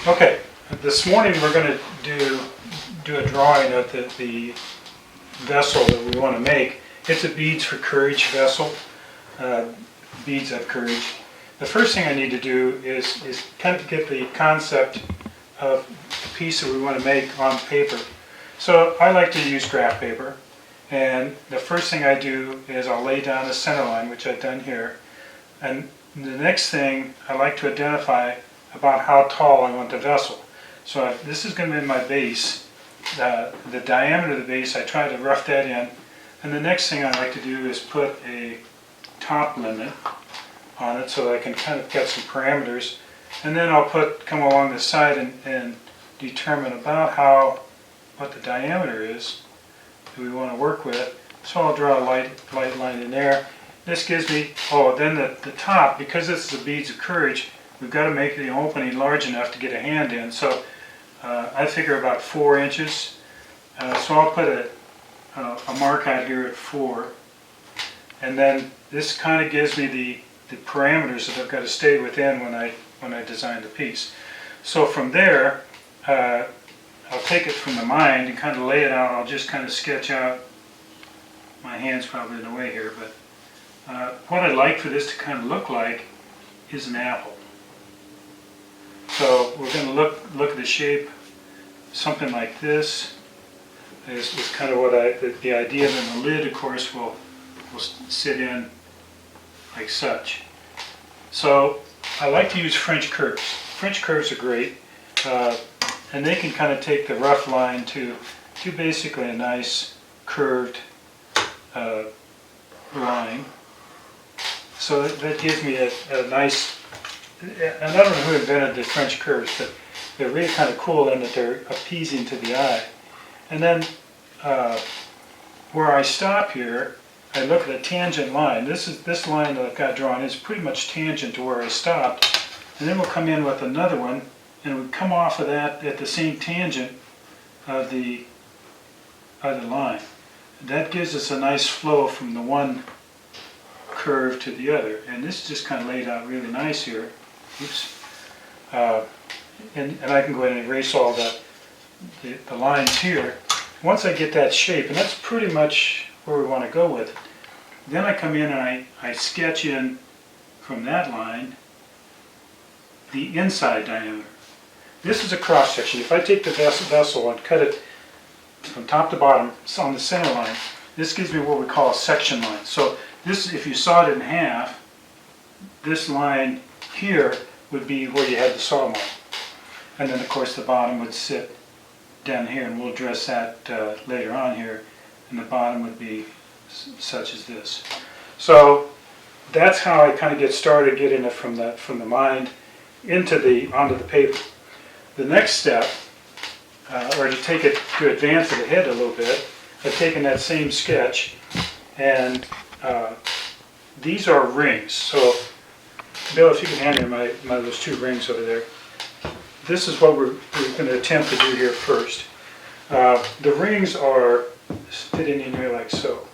Okay, this morning we're going to do a drawing of the vessel that we want to make. It's a Beads for Courage vessel, beads of courage. The first thing I need to do is kind of get the concept of the piece that we want to make on paper. So I like to use graph paper, and the first thing I do is I'll lay down the center line, which I've done here, and the next thing I like to identify about how tall I want the vessel. So if this is going to be my base, the diameter of the base, I try to rough that in, and the next thing I like to do is put a top limit on it so that I can kind of get some parameters, and then I'll come along the side and determine about what the diameter is that we want to work with. So I'll draw a light line in there. This gives me, then the top, because this is the Beads of Courage, we've got to make the opening large enough to get a hand in. So I figure about 4 inches. So I'll put a mark out here at 4. And then this kind of gives me the parameters that I've got to stay within when I design the piece. So from there, I'll take it from the mind and kind of lay it out. I'll just kind of sketch out. My hand's probably in the way here, but what I'd like for this to kind of look like is an apple. So we're going to look at the shape, something like this is kind of what the idea. Then the lid, of course, will sit in like such. So I like to use French curves. French curves are great, and they can kind of take the rough line to basically a nice curved line. So that gives me a nice, and I don't know who invented the French curves, but they're really kind of cool in that they're appeasing to the eye. And then where I stop here, I look at a tangent line. This line that I've got drawn is pretty much tangent to where I stopped. And then we'll come in with another one, and we come off of that at the same tangent of the line. That gives us a nice flow from the one curve to the other, and this is just kind of laid out really nice here. Oops. And I can go ahead and erase all the lines here. Once I get that shape, and that's pretty much where we want to go with it, then I come in and I sketch in from that line the inside diameter. This is a cross section. If I take the vessel and cut it from top to bottom on the center line, this gives me what we call a section line. So this, if you sawed it in half, this line here would be where you had the saw mark. And then of course the bottom would sit down here, and we'll address that later on here, and the bottom would be such as this. So that's how I kind of get started getting it from the mind onto the paper. The next step, or to advance it ahead a little bit, I've taken that same sketch, and these are rings. So Bill, if you can hand me those 2 rings over there. This is what we're going to attempt to do here first. The rings are fitting in here like so.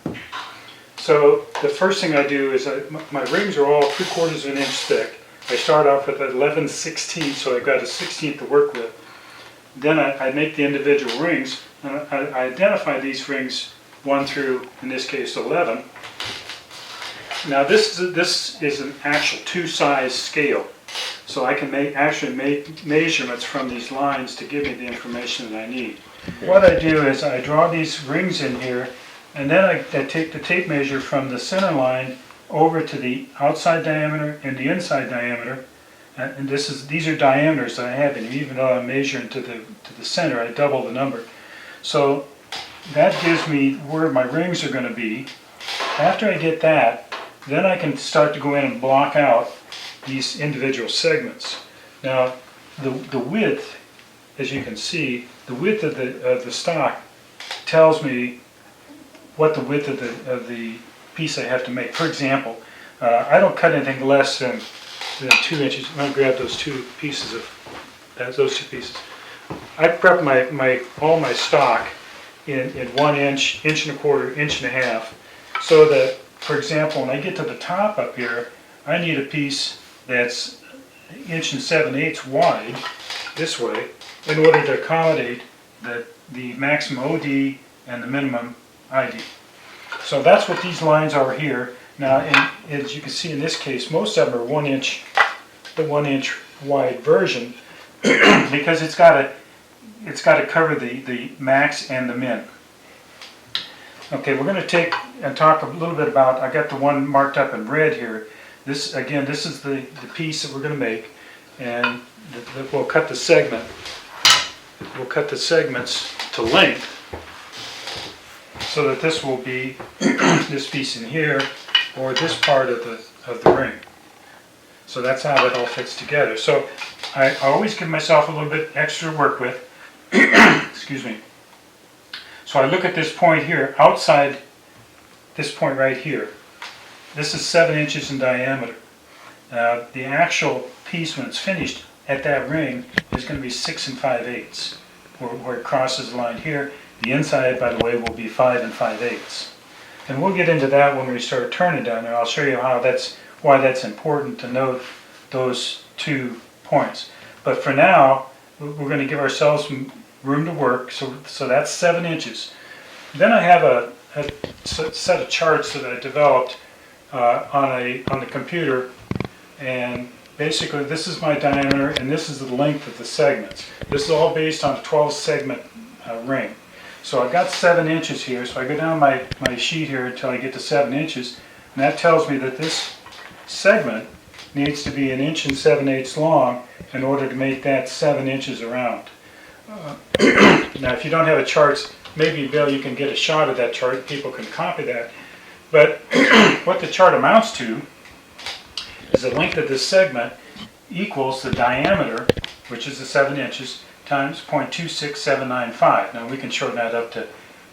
So the first thing I do is my rings are all 3/4 of an inch thick. I start off with 11/16, so I've got a 16th to work with. Then I make the individual rings, and I identify these rings 1 through, in this case, 11. Now this is an actual 2-size scale, so I can actually make measurements from these lines to give me the information that I need. What I do is I draw these rings in here, and then I take the tape measure from the center line over to the outside diameter and the inside diameter, and these are diameters that I have, and even though I'm measuring to the center, I double the number. So that gives me where my rings are going to be. After I get that, then I can start to go in and block out these individual segments. Now, the width, as you can see, the width of the stock tells me what the width of the piece I have to make. For example, I don't cut anything less than 2 inches. I'm going to grab those 2 pieces those 2 pieces. I prep all my stock in 1 inch, 1.25 inches, 1.5 inches, so that, for example, when I get to the top up here, I need a piece that's 1 7/8 wide this way in order to accommodate the maximum OD and the minimum ID. So that's what these lines are here. Now, as you can see in this case, most of them are 1 inch, the 1 inch wide version, because it's got to cover the max and the min. Okay, we're going to take and talk a little bit about, I got the one marked up in red here. This, again, this is the piece that we're going to make, and we'll cut the segment. We'll cut the segments to length so that this will be this piece in here or this part of the ring. So that's how it all fits together. So I always give myself a little bit extra to work with. Excuse me. So I look at this point here, outside this point right here. This is 7 inches in diameter. The actual piece, when it's finished at that ring, is going to be 6 5/8, where it crosses the line here. The inside, by the way, will be 5 5/8. And we'll get into that when we start turning down there. I'll show you why that's important to note those 2 points. But for now, we're going to give ourselves some room to work. So that's 7 inches. Then I have a set of charts that I developed on the computer, and basically this is my diameter and this is the length of the segments. This is all based on a 12 segment ring. So I've got 7 inches here, so I go down my sheet here until I get to 7 inches, and that tells me that this segment needs to be 1 7/8 long in order to make that 7 inches around. Now if you don't have a chart, maybe Bill, you can get a shot of that chart, people can copy that. But what the chart amounts to is the length of this segment equals the diameter, which is the 7 inches, times 0.26795. Now we can shorten that up to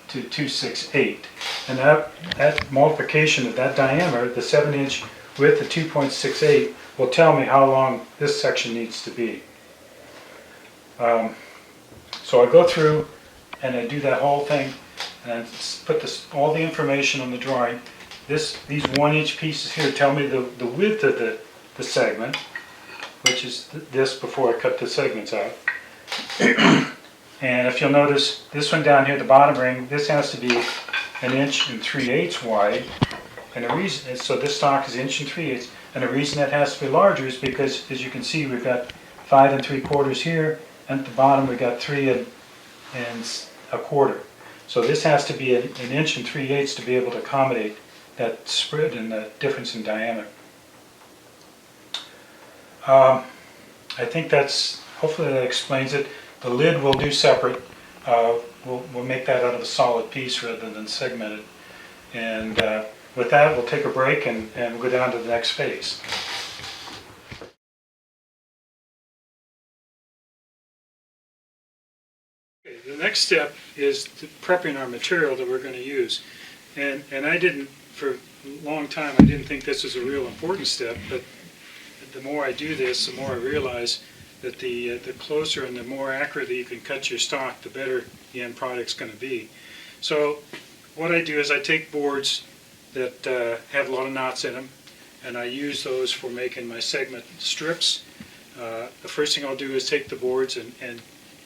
268. And that multiplication of that diameter, the 7 inch with the 2.68, will tell me how long this section needs to be. So I go through and I do that whole thing and put all the information on the drawing. These 1 inch pieces here tell me the width of the segment, which is this before I cut the segments out. And if you'll notice, this one down here, the bottom ring, this has to be 1 3/8 wide. And the reason, so this stock is 1 3/8, and the reason that has to be larger is because, as you can see, we've got 5 3/4 here, and at the bottom we've got 3 1/4. So this has to be 1 3/8 to be able to accommodate that spread and the difference in diameter. I think hopefully that explains it. The lid we'll do separate. We'll make that out of a solid piece rather than segmented. And with that, we'll take a break and we'll go down to the next phase. Okay, the next step is prepping our material that we're going to use. And I didn't, for a long time, I didn't think this was a real important step, but the more I do this, the more I realize that the closer and the more accurately you can cut your stock, the better the end product's going to be. So what I do is I take boards that have a lot of knots in them, and I use those for making my segment strips. The first thing I'll do is take the boards and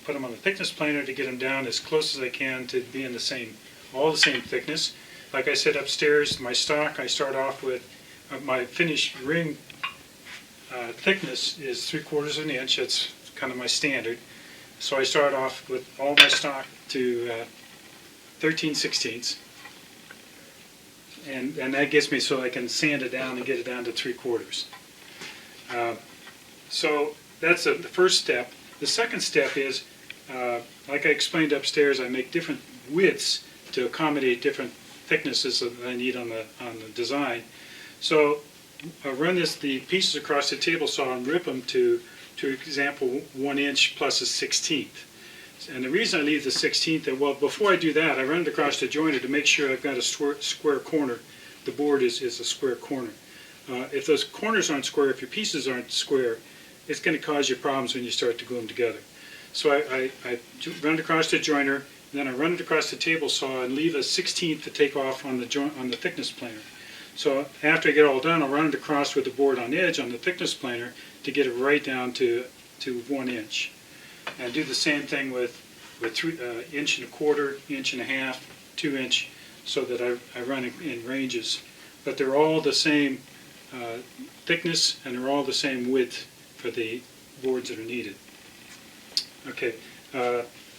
put them on the thickness planer to get them down as close as I can to be in all the same thickness. Like I said upstairs, my stock, I start off with my finished ring thickness is 3/4 of an inch. That's kind of my standard. So I start off with all my stock to 13/16, and that gets me so I can sand it down and get it down to 3/4. So that's the first step. The second step is, like I explained upstairs, I make different widths to accommodate different thicknesses that I need on the design. So I run the pieces across the table saw and rip them to example 1 inch plus a 1/16. And the reason I leave the 1/16, well, before I do that, I run it across the joiner to make sure I've got a square corner. The board is a square corner. If those corners aren't square, if your pieces aren't square, it's going to cause you problems when you start to glue them together. So I run it across the joiner, and then I run it across the table saw and leave a 1/16 to take off on the thickness planer. So after I get all done, I'll run it across with the board on edge on the thickness planer to get it right down to 1 inch. And do the same thing with 1 1/4 inch, 1.5 inch, 2 inch, so that I run in ranges. But they're all the same thickness, and they're all the same width for the boards that are needed. Okay,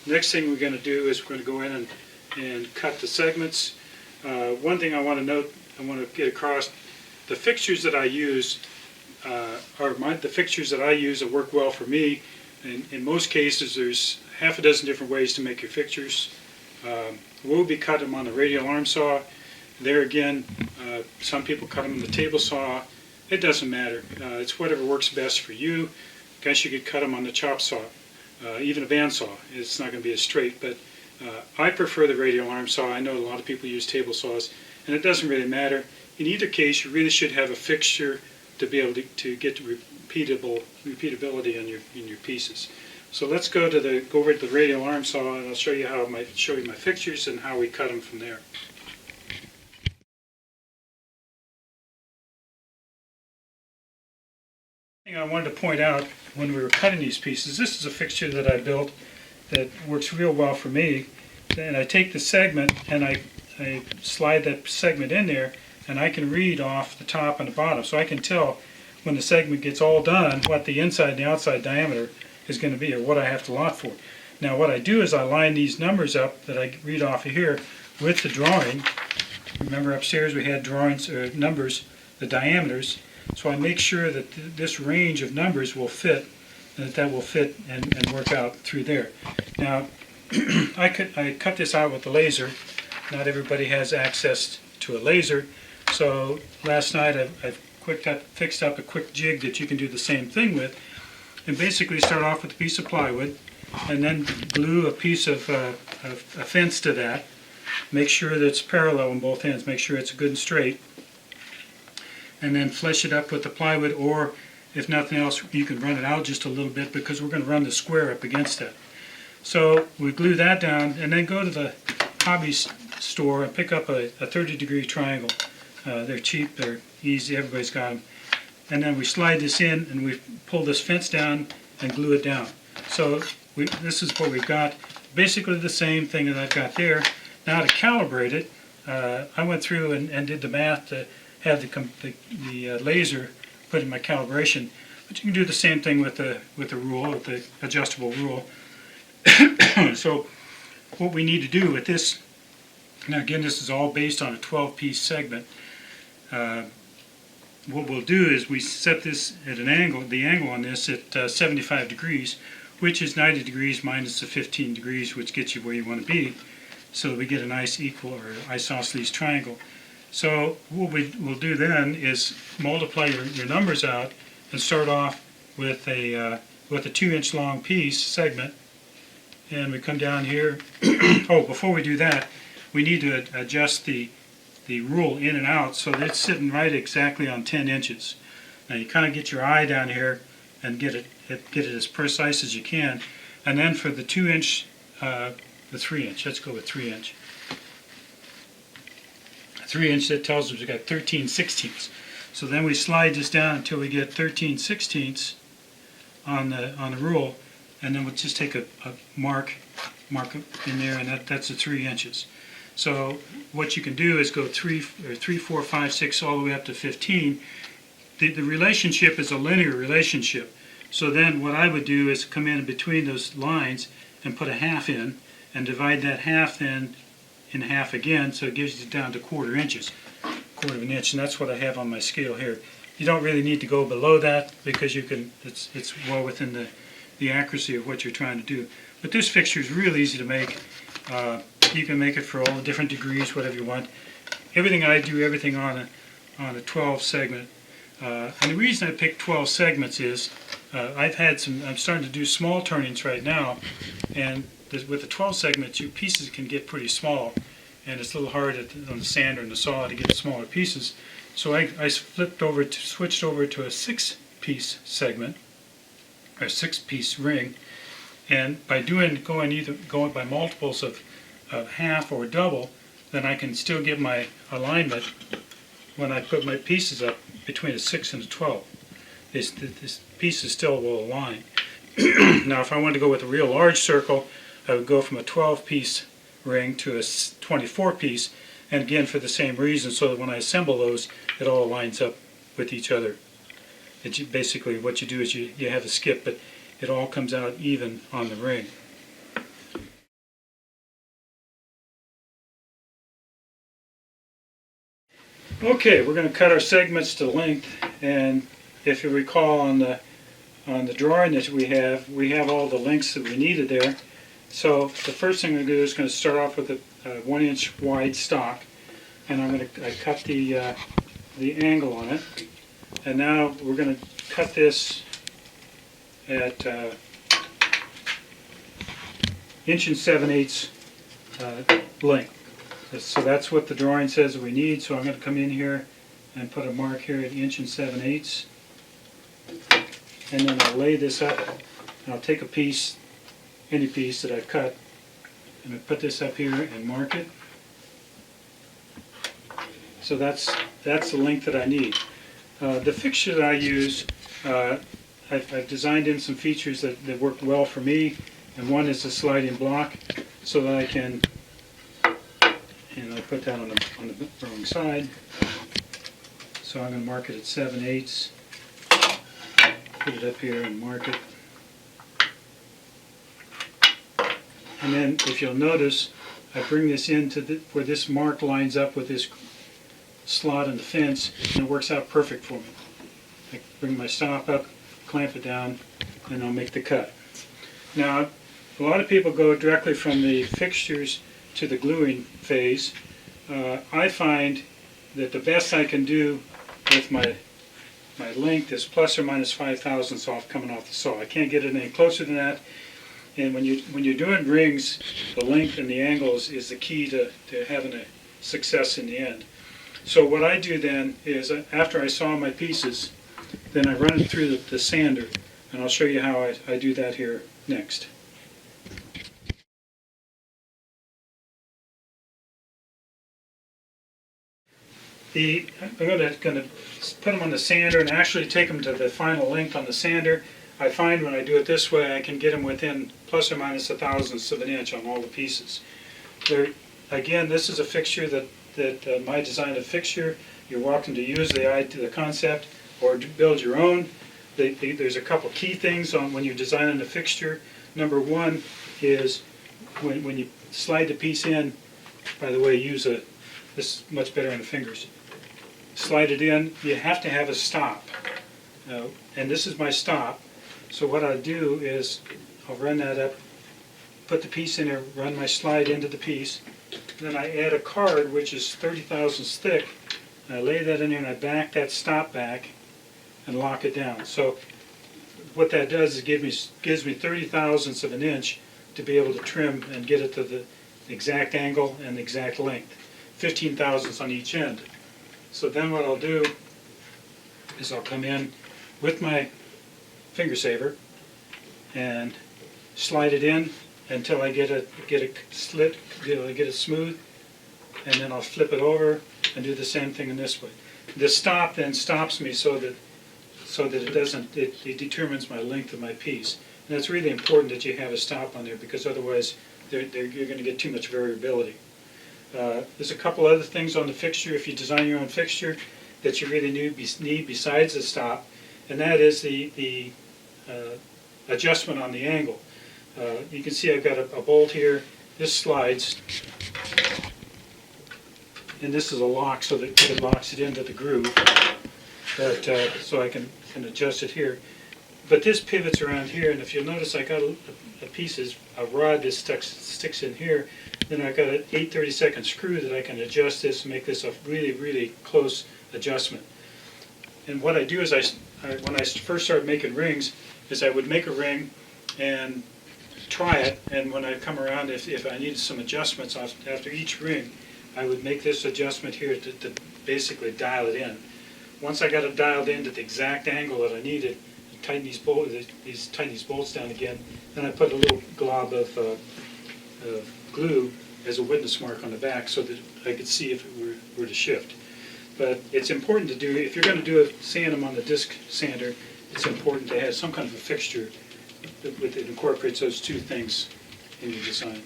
next thing we're going to do is we're going to go in and cut the segments. One thing I want to note, I want to get across, the fixtures that I use are the fixtures that I use that work well for me. In most cases, there's half a dozen different ways to make your fixtures. We'll be cut them on the radial arm saw. There again, some people cut them on the table saw. It doesn't matter. It's whatever works best for you. I guess you could cut them on the chop saw, even a bandsaw. It's not going to be as straight, but I prefer the radial arm saw. I know a lot of people use table saws, and it doesn't really matter. In either case, you really should have a fixture to be able to get repeatability in your pieces. So let's go over to the radial arm saw, and I'll show you my fixtures and how we cut them from there. I wanted to point out when we were cutting these pieces, this is a fixture that I built that works real well for me. And I take the segment and I slide that segment in there, and I can read off the top and the bottom, so I can tell when the segment gets all done what the inside and the outside diameter is going to be, or what I have to lot for. Now what I do is I line these numbers up that I read off of here with the drawing. Remember upstairs we had drawings, or numbers, the diameters. So I make sure that this range of numbers will fit, and that will fit and work out through there. Now, I cut this out with the laser. Not everybody has access to a laser, so last night I've fixed up a quick jig that you can do the same thing with, and basically start off with a piece of plywood, and then glue a piece of a fence to that. Make sure that it's parallel on both ends. Make sure it's good and straight. And then flesh it up with the plywood, or if nothing else, you can run it out just a little bit, because we're going to run the square up against it. So we glue that down, and then go to the hobby store and pick up a 30-degree triangle. They're cheap, they're easy, everybody's got them. And then we slide this in, and we pull this fence down and glue it down. So this is what we've got. Basically the same thing that I've got there. Now to calibrate it, I went through and did the math to have the laser put in my calibration, but you can do the same thing with the rule, with the adjustable rule. So what we need to do with this, now again this is all based on a 12-piece segment. What we'll do is we set this at an angle, the angle on this at 75 degrees, which is 90 degrees minus the 15 degrees, which gets you where you want to be, so that we get a nice equal or isosceles triangle. So what we'll do then is multiply your numbers out and start off with a 2-inch long piece segment, and we come down here. Oh, before we do that, we need to adjust the rule in and out so that it's sitting right exactly on 10 inches. Now you kind of get your eye down here and get it as precise as you can, and then for the 2-inch, the 3-inch. Let's go with 3-inch. 3-inch, that tells us we've got 13/16. So then we slide this down until we get 13/16 on the rule, and then we'll just take a mark in there, and that's the 3 inches. So what you can do is go 3, 4, 5, 6 all the way up to 15. The relationship is a linear relationship. So then what I would do is come in between those lines and put a half in, and divide that half then in half again, so it gives you down to 1/4 inches, 1/4 of an inch, and that's what I have on my scale here. You don't really need to go below that, because you can. It's well within the accuracy of what you're trying to do. But this fixture is real easy to make. You can make it for all the different degrees, whatever you want. Everything I do, everything on a 12 segment. And the reason I picked 12 segments is I'm starting to do small turnings right now, and with the 12 segments, your pieces can get pretty small, and it's a little hard on the sander and the saw to get smaller pieces. So I switched over to a 6-piece segment, or 6-piece ring, and by going by multiples of half or double, then I can still get my alignment when I put my pieces up between a 6 and a 12. this piece still will align. Now if I wanted to go with a real large circle, I would go from a 12-piece ring to a 24-piece, and again for the same reason, so that when I assemble those, it all lines up with each other. Basically what you do is you have a skip, but it all comes out even on the ring. Okay, we're going to cut our segments to length, and if you recall on the drawing that we have all the lengths that we needed there. So the first thing I'm going to do is going to start off with a 1-inch wide stock, and I'm going to cut the angle on it. And now we're going to cut this at 1 7/8 length. So that's what the drawing says we need. So I'm going to come in here and put a mark here at 1 7/8, and then I'll lay this up. And I'll take a piece, any piece that I've cut, and I put this up here and mark it. So that's the length that I need. The fixture that I use, I've designed in some features that work well for me, and one is a sliding block, so that I can, and I put that on the wrong side. So I'm going to mark it at 7/8. Put it up here and mark it. And then if you'll notice, I bring this into where this mark lines up with this slot in the fence, and it works out perfect for me. I bring my stop up, clamp it down, and I'll make the cut. Now, a lot of people go directly from the fixtures to the gluing phase. I find that the best I can do with my length is plus or minus 5 thousandths off coming off the saw. I can't get it any closer than that. And when you're doing rings, the length and the angles is the key to having a success in the end. So what I do then is, after I saw my pieces, then I run it through the sander, and I'll show you how I do that here next. I'm going to put them on the sander and actually take them to the final length on the sander. I find when I do it this way, I can get them within plus or minus 1/1000th of an inch on all the pieces. Again, this is a fixture that my design of fixture. You're welcome to use the concept or build your own. There's a couple key things on when you're designing a fixture. Number one is when you slide the piece in. By the way, this is much better on the fingers. Slide it in. You have to have a stop, and this is my stop. So what I do is I'll run that up, put the piece in there, run my slide into the piece. Then I add a card which is 30 thousandths thick. And I lay that in there and I back that stop back and lock it down. So what that does is gives me 30 thousandths of an inch to be able to trim and get it to the exact angle and the exact length. 15 thousandths on each end. So then what I'll do is I'll come in with my finger saver and slide it in until I get a slit, I get it smooth, and then I'll flip it over and do the same thing in this way. The stop then stops me so that it determines my length of my piece. And it's really important that you have a stop on there, because otherwise you're going to get too much variability. There's a couple other things on the fixture, if you design your own fixture, that you really need besides the stop, and that is the adjustment on the angle. You can see I've got a bolt here. This slides, and this is a lock so that it locks it into the groove. So I can adjust it here. But this pivots around here, and if you'll notice, I got a rod that sticks in here. Then I've got an 8/32 screw that I can adjust this and make this a really, really close adjustment. And what I do is when I first started making rings, is I would make a ring and try it, and when I come around, if I needed some adjustments after each ring, I would make this adjustment here to basically dial it in. Once I got it dialed in to the exact angle that I needed, tighten these bolts down again, then I put a little glob of glue as a witness mark on the back so that I could see if it were to shift. But it's important to do, if you're going to sand them on the disc sander, it's important to have some kind of a fixture that incorporates those two things in your design.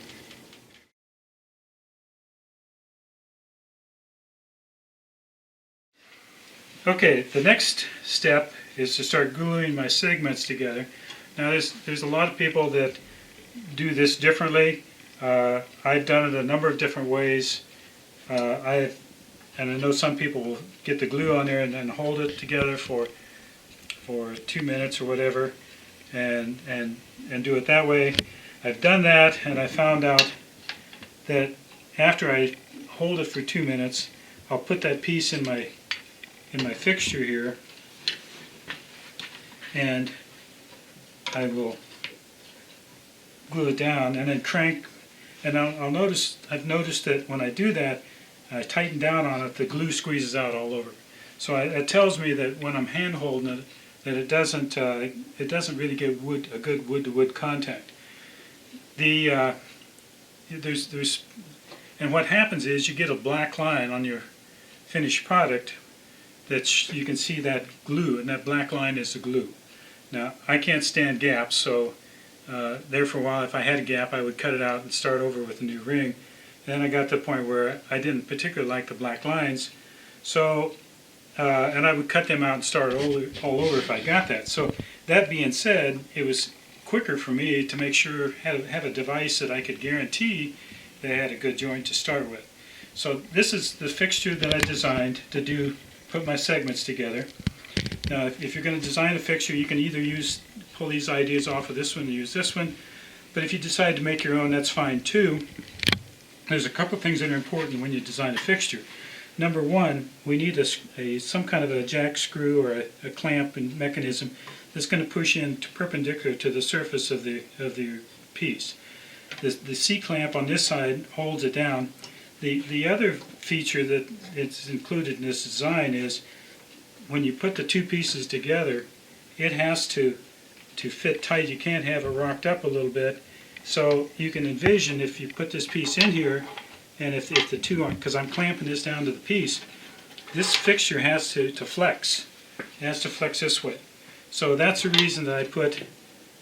Okay, the next step is to start gluing my segments together. Now there's a lot of people that do this differently. I've done it a number of different ways. And I know some people will get the glue on there and then hold it together for 2 minutes or whatever, and do it that way. I've done that, and I found out that after I hold it for 2 minutes, I'll put that piece in my fixture here, and I will glue it down and then crank. And I've noticed that when I do that, I tighten down on it, the glue squeezes out all over. So it tells me that when I'm hand holding it, that it doesn't really get a good wood-to-wood contact. And what happens is you get a black line on your finished product that you can see that glue, and that black line is the glue. Now I can't stand gaps, so there for a while, if I had a gap, I would cut it out and start over with a new ring. And then I got to the point where I didn't particularly like the black lines, so and I would cut them out and start all over if I got that. So that being said, it was quicker for me to make sure have a device that I could guarantee that had a good joint to start with. So this is the fixture that I designed to put my segments together. Now, if you're going to design a fixture, you can either pull these ideas off of this one and use this one, but if you decide to make your own, that's fine too. There's a couple things that are important when you design a fixture. Number one, we need some kind of a jack screw or a clamp and mechanism that's going to push in perpendicular to the surface of the piece. The C-clamp on this side holds it down. The other feature that is included in this design is when you put the two pieces together, it has to fit tight. You can't have it rocked up a little bit. So you can envision if you put this piece in here, and if the two aren't, because I'm clamping this down to the piece, this fixture has to flex. It has to flex this way. So that's the reason that I put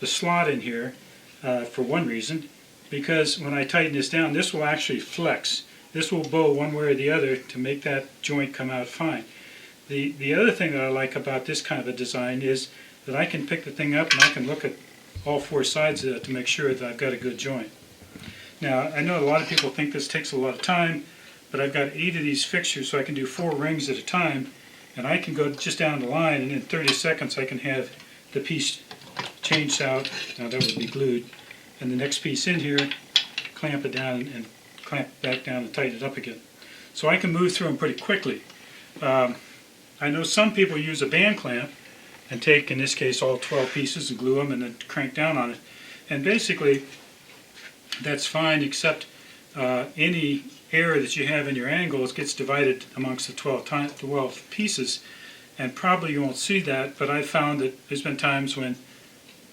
the slot in here, for one reason, because when I tighten this down, this will actually flex. This will bow one way or the other to make that joint come out fine. The other thing that I like about this kind of a design is that I can pick the thing up and I can look at all four sides of it to make sure that I've got a good joint. Now, I know a lot of people think this takes a lot of time, but I've got 8 of these fixtures, so I can do 4 rings at a time, and I can go just down the line, and in 30 seconds I can have the piece changed out. Now that would be glued, and the next piece in here, clamp it down and clamp it back down and tighten it up again. So I can move through them pretty quickly. I know some people use a band clamp and take, in this case, all 12 pieces and glue them and then crank down on it. And basically, that's fine, except any error that you have in your angles gets divided amongst the 12 pieces, and probably you won't see that, but I found that there's been times when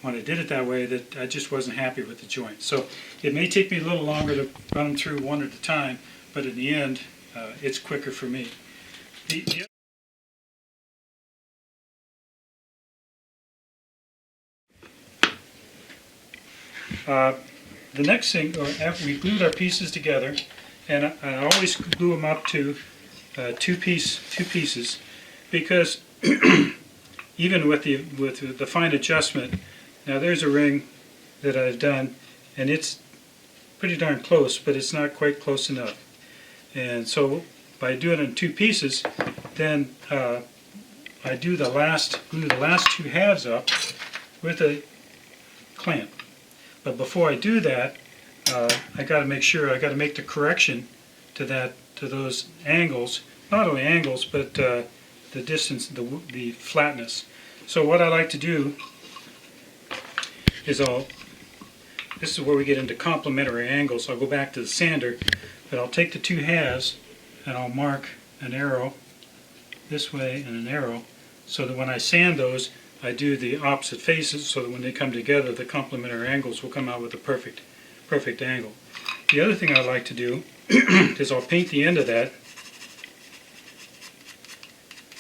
I did it that way that I just wasn't happy with the joint. So it may take me a little longer to run them through one at a time, but in the end, it's quicker for me. The next thing, or after we glued our pieces together, and I always glue them up to two pieces, because even with the fine adjustment, now there's a ring that I've done, and it's pretty darn close, but it's not quite close enough. And so by doing it in 2 pieces, then I glue the last 2 halves up with a clamp. But before I do that, I got to make sure I got to make the correction to those angles. Not only angles, but the distance, the flatness. So what I like to do is this is where we get into complementary angles. I'll go back to the sander, but I'll take the 2 halves and I'll mark an arrow this way and an arrow, so that when I sand those, I do the opposite faces, so that when they come together, the complementary angles will come out with a perfect angle. The other thing I like to do is I'll paint the end of that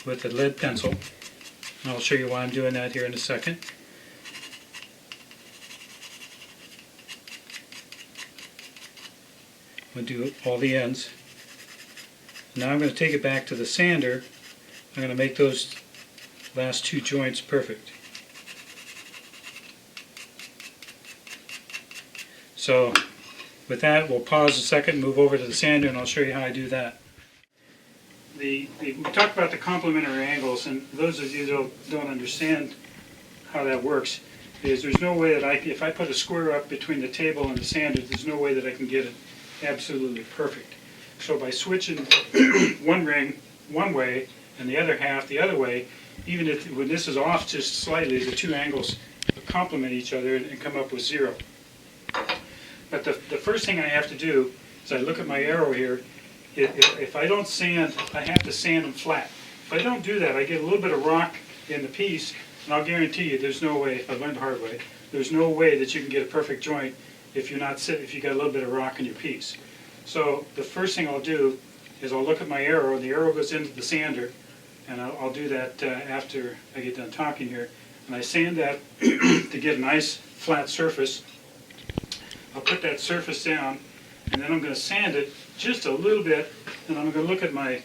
with a lead pencil, And I'll show you why I'm doing that here in a second. I'm going to do all the ends. Now I'm going to take it back to the sander. I'm going to make those last two joints perfect. So with that, we'll pause a second, move over to the sander, and I'll show you how I do that. We talked about the complementary angles, and those of you who don't understand how that works, is there's no way that if I put a square up between the table and the sander, there's no way that I can get it absolutely perfect. So by switching one ring one way and the other half the other way, even if when this is off just slightly, the two angles complement each other and come up with 0. But the first thing I have to do is I look at my arrow here. If I don't sand, I have to sand them flat. If I don't do that, I get a little bit of rock in the piece, and I'll guarantee you there's no way, I learned the hard way, there's no way that you can get a perfect joint if you got a little bit of rock in your piece. So the first thing I'll do is I'll look at my arrow, the arrow goes into the sander, and I'll do that after I get done talking here. And I sand that to get a nice flat surface. I'll put that surface down, and then I'm going to sand it just a little bit, and I'm going to look at my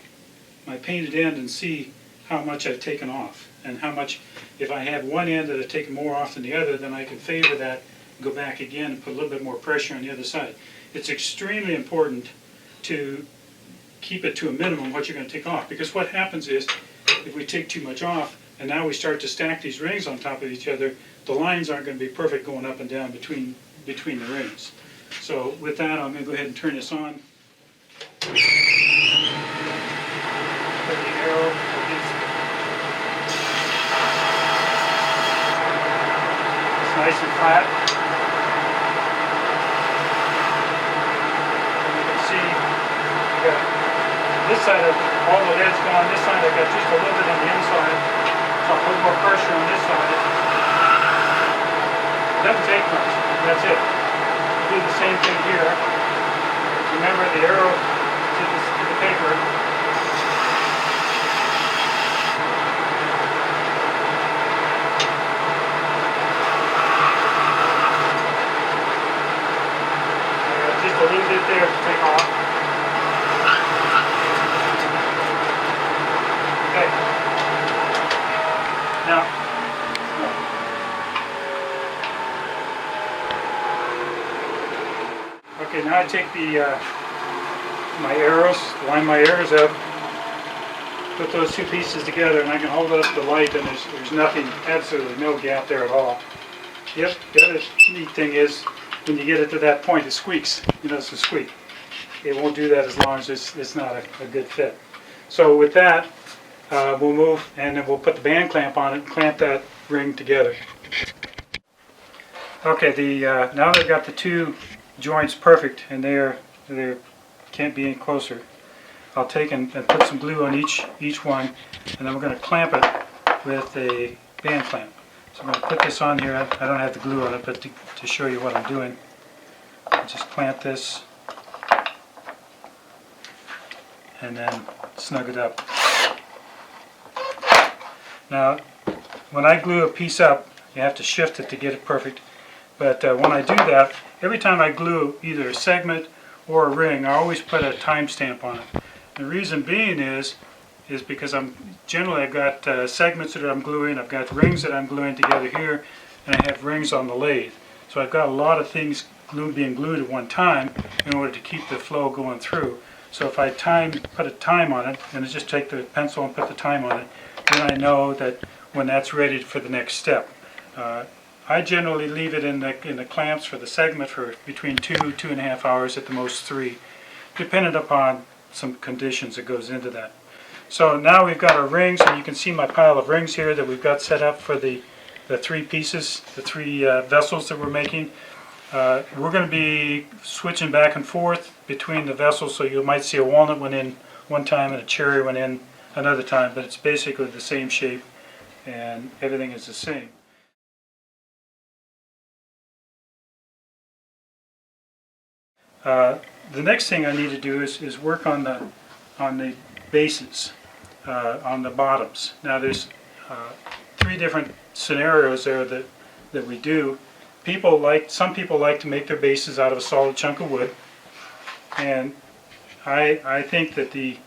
painted end and see how much I've taken off, and how much, if I have one end that I've taken more off than the other, then I can favor that, go back again and put a little bit more pressure on the other side. It's extremely important to keep it to a minimum what you're going to take off, because what happens is if we take too much off and now we start to stack these rings on top of each other, the lines aren't going to be perfect going up and down between the rings. So with that, I'm going to go ahead and turn this on. Put the arrow against it's nice and flat. And you can see I got this side of all the lead's gone. This side I got just a little bit on the inside, so I'll put more pressure on this side. It doesn't take much. That's it. Do the same thing here. Remember the arrow to the paper. Just a little bit there to take off. Okay. Now, okay, now I take my arrows, line my arrows up, put those two pieces together, and I can hold up the light, and there's nothing, absolutely no gap there at all. Yep, the other neat thing is, when you get it to that point, it squeaks. You notice it squeak. It won't do that as long as it's not a good fit. So with that, we'll move, and then we'll put the band clamp on it and clamp that ring together. Okay, now they've got the two joints perfect, and they can't be any closer. I'll take and put some glue on each one, and then we're going to clamp it with a band clamp. So I'm going to put this on here. I don't have the glue on it, but to show you what I'm doing, I'll just clamp this and then snug it up. Now, when I glue a piece up, you have to shift it to get it perfect. But when I do that, every time I glue either a segment or a ring, I always put a timestamp on it. The reason being is because I've got segments that I'm gluing, I've got rings that I'm gluing together here, and I have rings on the lathe. So I've got a lot of things being glued at one time in order to keep the flow going through. So if I put a time on it, and I just take the pencil and put the time on it, then I know that when that's ready for the next step. I generally leave it in the clamps for the segment for between 2.5 hours, at the most 3, dependent upon some conditions that goes into that. So now we've got our rings, and you can see my pile of rings here that we've got set up for the three pieces, the three vessels that we're making. We're going to be switching back and forth between the vessels, so you might see a walnut one in one time and a cherry one in another time, but it's basically the same shape and everything is the same. The next thing I need to do is work on the bases, on the bottoms. Now there's three different scenarios there that we do. Some people like to make their bases out of a solid chunk of wood, and I think that the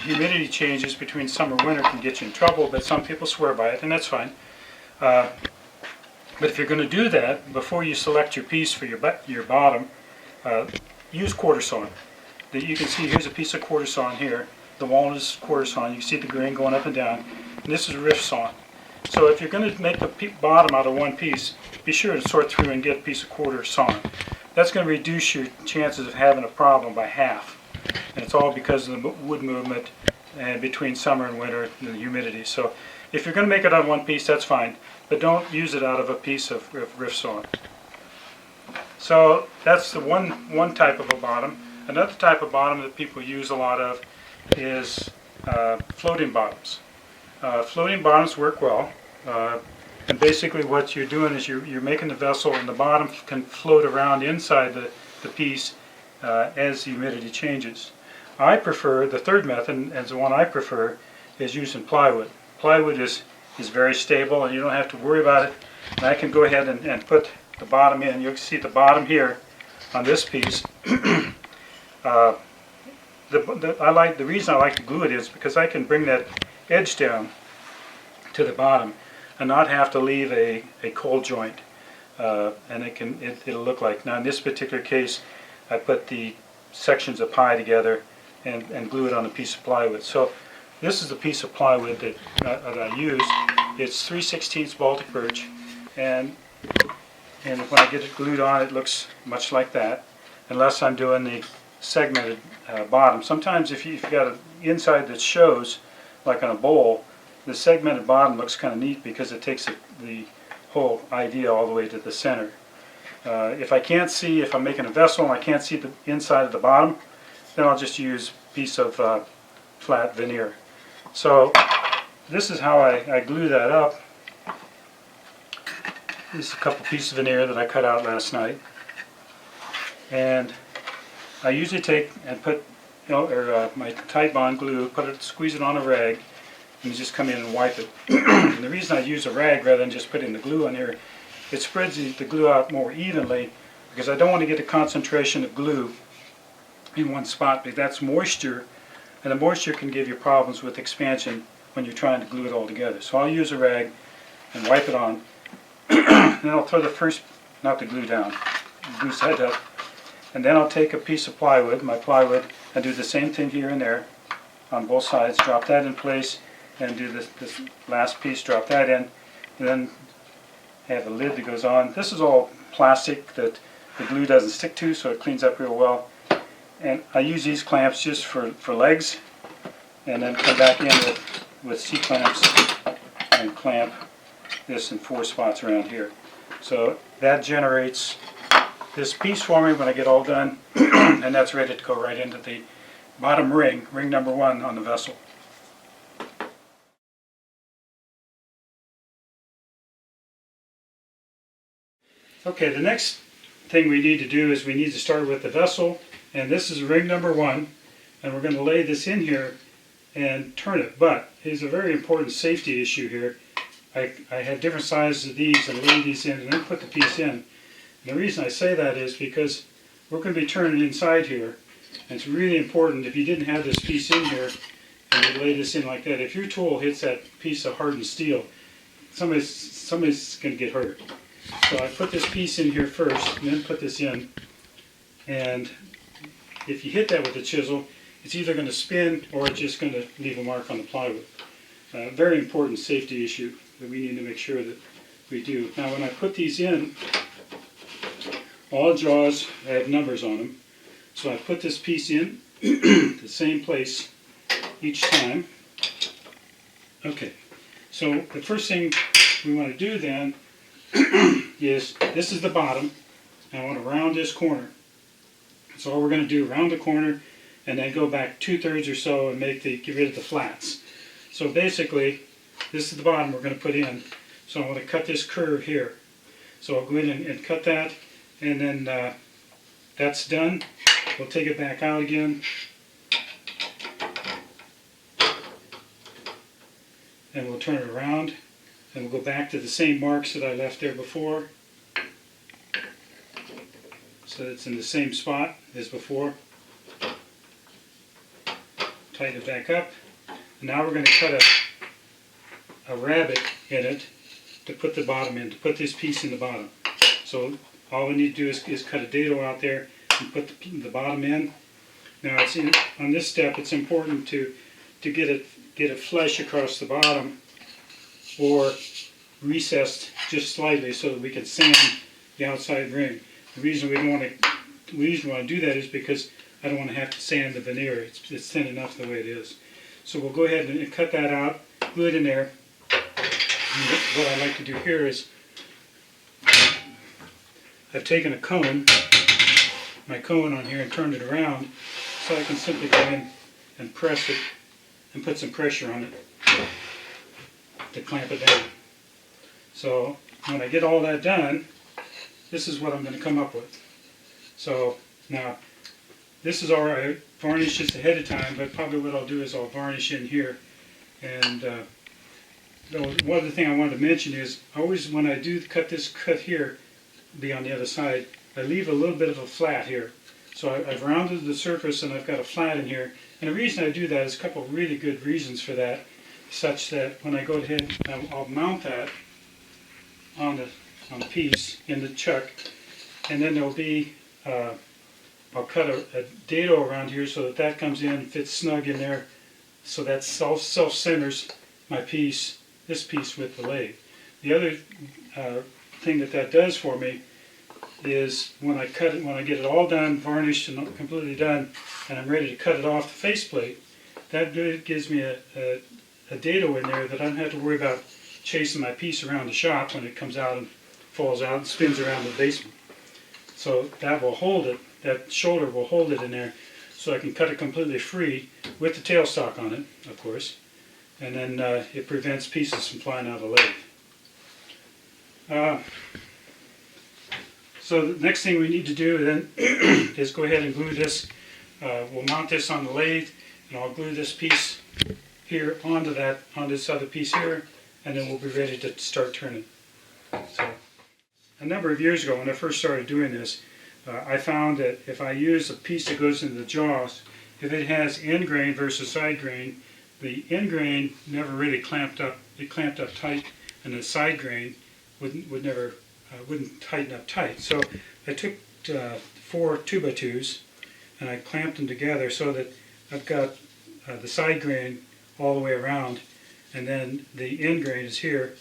humidity changes between summer and winter can get you in trouble, but some people swear by it, and that's fine. But if you're going to do that, before you select your piece for your bottom, use quarter sawn. You can see here's a piece of quarter sawn here. The walnut is quarter sawn. You can see the grain going up and down. And this is rift sawn. So if you're going to make the bottom out of one piece, be sure to sort through and get a piece of quarter sawn. That's going to reduce your chances of having a problem by half. And it's all because of the wood movement and between summer and winter and the humidity. So if you're going to make it out of one piece, that's fine. But don't use it out of a piece of rift sawn. So that's the one type of a bottom. Another type of bottom that people use a lot of is floating bottoms. Floating bottoms work well. And basically what you're doing is you're making the vessel, and the bottom can float around inside the piece as the humidity changes. I prefer, the third method, and the one I prefer, is using plywood. Plywood is very stable and you don't have to worry about it. And I can go ahead and put the bottom in. You can see the bottom here on this piece. The reason I like to glue it is because I can bring that edge down to the bottom and not have to leave a cold joint. And it'll look like, now in this particular case, I put the sections of pie together and glue it on a piece of plywood. So this is the piece of plywood that I use. It's 3/16 Baltic birch, and when I get it glued on, it looks much like that, unless I'm doing the segmented bottom. Sometimes if you've got an inside that shows, like on a bowl, the segmented bottom looks kind of neat because it takes the whole idea all the way to the center. If I'm making a vessel and I can't see the inside of the bottom, then I'll just use a piece of flat veneer. So this is how I glue that up. This is a couple pieces of veneer that I cut out last night. And I usually take and put my Titebond glue, squeeze it on a rag, and you just come in and wipe it. And the reason I use a rag rather than just putting the glue on here, it spreads the glue out more evenly, because I don't want to get a concentration of glue in one spot, because that's moisture, and the moisture can give you problems with expansion when you're trying to glue it all together. So I'll use a rag and wipe it on. Then I'll throw not the glue down, glue side up, and then I'll take a piece of plywood, my plywood, and do the same thing here and there on both sides. Drop that in place, and do this last piece, drop that in, and then have a lid that goes on. This is all plastic that the glue doesn't stick to, so it cleans up real well. And I use these clamps just for legs, and then come back in with C-clamps and clamp this in 4 spots around here. So that generates this piece for me when I get all done, and that's ready to go right into the bottom ring number 1 on the vessel. Okay, the next thing we need to do is we need to start with the vessel, and this is ring number 1, and we're going to lay this in here and turn it. But there's a very important safety issue here. I had different sizes of these and laid these in and then put the piece in. And the reason I say that is because we're going to be turning inside here, and it's really important, if you didn't have this piece in here and you lay this in like that, if your tool hits that piece of hardened steel, somebody's going to get hurt. So I put this piece in here first and then put this in, and if you hit that with a chisel, it's either going to spin or it's just going to leave a mark on the plywood. Very important safety issue that we need to make sure that we do. Now when I put these in, all jaws have numbers on them, so I put this piece in the same place each time. Okay, so the first thing we want to do then is, this is the bottom, and I want to round this corner. So all we're going to do, round the corner and then go back 2/3 or so and get rid of the flats. So basically, this is the bottom we're going to put in. So I want to cut this curve here. So I'll go in and cut that, and then that's done. We'll take it back out again. And we'll turn it around. And we'll go back to the same marks that I left there before. So it's in the same spot as before. Tighten it back up. And now we're going to cut a rabbet in it to put the bottom in, to put this piece in the bottom. So all we need to do is cut a dado out there and put the bottom in. Now on this step it's important to get it flush across the bottom or recessed just slightly so that we can sand the outside ring. The reason we want to do that is because I don't want to have to sand the veneer. It's thin enough the way it is. So we'll go ahead and cut that out, glue it in there. And what I like to do here is I've taken a cone, my cone on here, and turned it around so I can simply go in and press it and put some pressure on it to clamp it down. So when I get all that done, this is what I'm going to come up with. So now this is alright, varnish just ahead of time, but probably what I'll do is I'll varnish in here. And one other thing I wanted to mention is, always when I do cut this cut here, be on the other side, I leave a little bit of a flat here. So I've rounded the surface and I've got a flat in here. And the reason I do that is a couple of really good reasons for that, such that when I go ahead, I'll mount that on the piece in the chuck, and then there'll be I'll cut a dado around here so that comes in and fits snug in there, so that self-centers my piece, this piece with the lathe. The other thing that does for me is when I cut it, when I get it all done, varnished and completely done, and I'm ready to cut it off the faceplate, that gives me a dado in there that I don't have to worry about chasing my piece around the shop when it comes out and falls out and spins around the basement. So that will hold it, that shoulder will hold it in there, so I can cut it completely free with the tailstock on it, of course, and then it prevents pieces from flying out of the lathe. So the next thing we need to do then is go ahead and glue this. We'll mount this on the lathe, and I'll glue this piece here onto this other piece here, and then we'll be ready to start turning. So, a number of years ago when I first started doing this, I found that if I use a piece that goes into the jaws, if it has end grain versus side grain, the end grain never really clamped up. It clamped up tight, and the side grain wouldn't tighten up tight. So I took 4 2x2s and I clamped them together so that I've got the side grain all the way around, and then the end grain is here,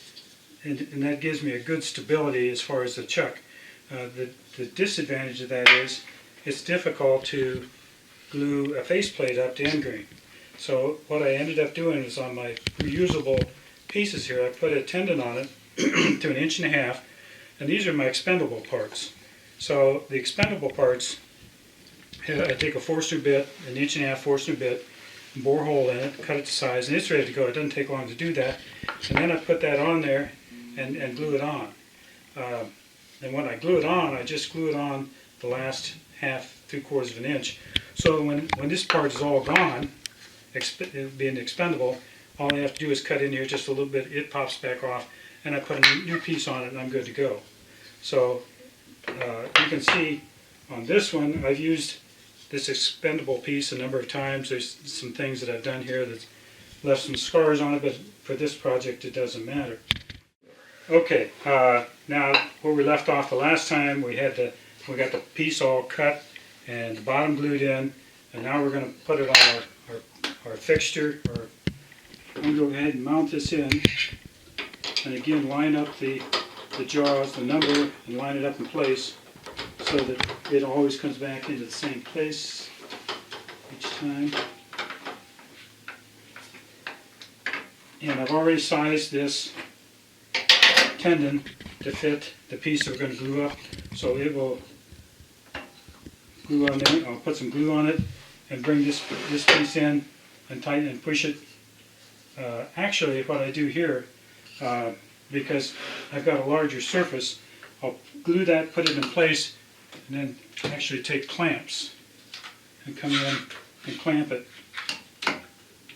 and that gives me a good stability as far as the chuck. The disadvantage of that is it's difficult to glue a faceplate up to end grain. So what I ended up doing is on my reusable pieces here, I put a tendon on it to 1.5 inches, and these are my expendable parts. So the expendable parts, I take a forstner bit, 1.5 inch forstner bit, bore a hole in it, cut it to size, and it's ready to go. It doesn't take long to do that. And then I put that on there and glue it on. And when I glue it on, I just glue it on the last 3/4 of an inch. So when this part is all gone, being expendable, all I have to do is cut in here just a little bit, it pops back off, and I put a new piece on it and I'm good to go. So you can see on this one, I've used this expendable piece a number of times. There's some things that I've done here that's left some scars on it, but for this project it doesn't matter. Okay, now where we left off the last time, we got the piece all cut and the bottom glued in, and now we're going to put it on our fixture. I'm going to go ahead and mount this in, and again line up the jaws, the number, and line it up in place so that it always comes back into the same place each time. And I've already sized this tendon to fit the piece that we're going to glue up, so it will glue on there. I'll put some glue on it and bring this piece in and tighten and push it. Actually, what I do here, because I've got a larger surface, I'll glue that, put it in place, and then actually take clamps and come in and clamp it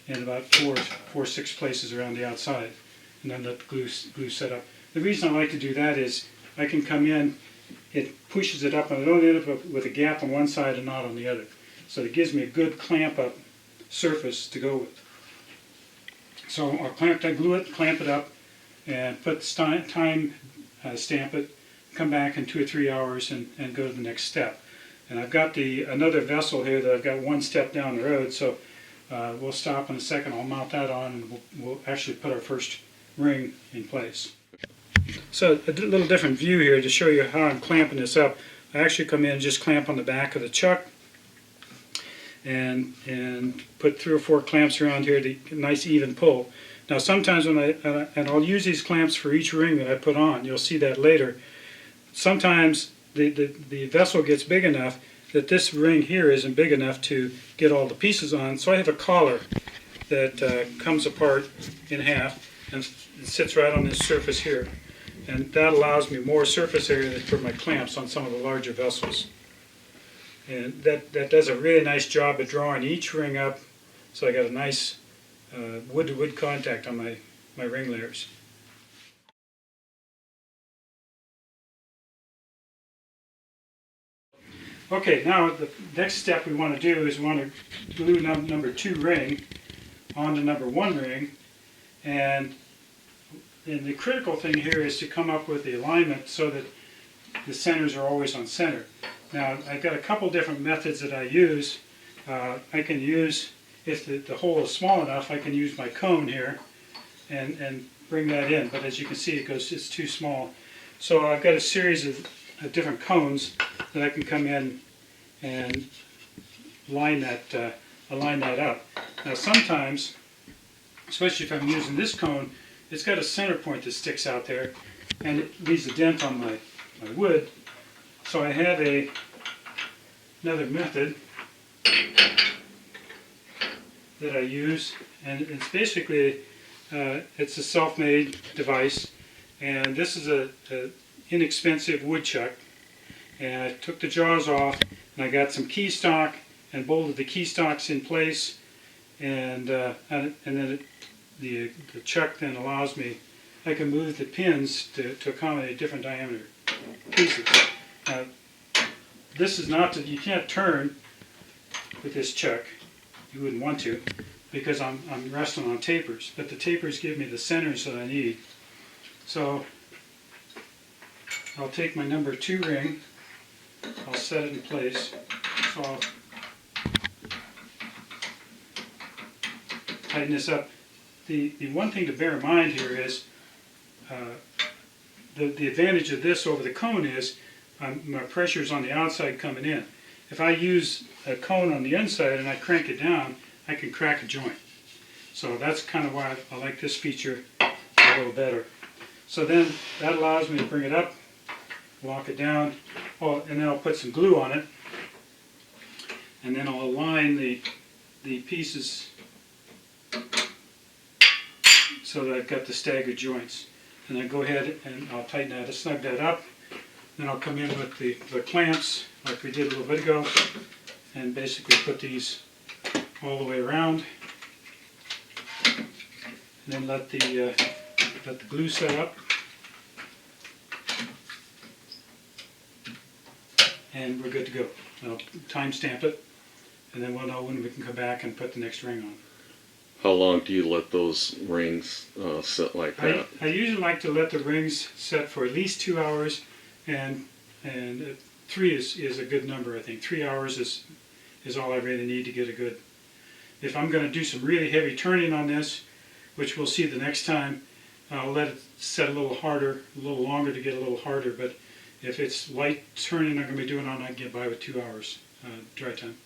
in about 4 or 6 places around the outside. and then let the glue set up. The reason I like to do that is I can come in, it pushes it up, and I don't end up with a gap on one side and not on the other. So it gives me a good clamp up surface to go with. So I'll glue it, clamp it up, and put time stamp it, come back in 2 or 3 hours and go to the next step. And I've got another vessel here that I've got one step down the road, so we'll stop in a second. I'll mount that on and we'll actually put our first ring in place. So a little different view here to show you how I'm clamping this up. I actually come in and just clamp on the back of the chuck and put 3 or 4 clamps around here to get a nice even pull. Now sometimes when and I'll use these clamps for each ring that I put on, you'll see that later. Sometimes the vessel gets big enough that this ring here isn't big enough to get all the pieces on, so I have a collar that comes apart in half and sits right on this surface here. And that allows me more surface area to put my clamps on some of the larger vessels. And that does a really nice job of drawing each ring up, so I got a nice wood-to-wood contact on my ring layers. Okay, now the next step we want to do is we want to glue number 2 ring onto number 1 ring, and the critical thing here is to come up with the alignment so that the centers are always on center. Now I've got a couple different methods that I use. I can use, if the hole is small enough, I can use my cone here and bring that in, but as you can see it's too small. So I've got a series of different cones that I can come in and align that up. Now sometimes, especially if I'm using this cone, it's got a center point that sticks out there and it leaves a dent on my wood. So I have another method that I use, and it's basically it's a self-made device, and this is a inexpensive wood chuck, and I took the jaws off and I got some key stock and bolted the key stocks in place, and then the chuck then allows me, I can move the pins to accommodate different diameter pieces. Now, this is not you can't turn with this chuck. You wouldn't want to, because I'm resting on tapers, but the tapers give me the centers that I need. So I'll take my number 2 ring, I'll set it in place, so I'll tighten this up. The one thing to bear in mind here is the advantage of this over the cone is my pressure is on the outside coming in. If I use a cone on the inside and I crank it down, I can crack a joint. So that's kind of why I like this feature a little better. So then that allows me to bring it up, lock it down, and then I'll put some glue on it, and then I'll align the pieces so that I've got the staggered joints. And then go ahead and I'll tighten that, snug that up. Then I'll come in with the clamps like we did a little bit ago, and basically put these all the way around, and then let the glue set up, and we're good to go. I'll time stamp it, and then we'll know when we can come back and put the next ring on. How long do you let those rings sit like that? I usually like to let the rings set for at least 2 hours, and 3 is a good number. I think 3 hours is all I really need to get a good. If I'm going to do some really heavy turning on this, which we'll see the next time, I'll let it set a little harder, a little longer to get a little harder. But if it's light turning I'm going to be doing on, I can get by with 2 hours dry time.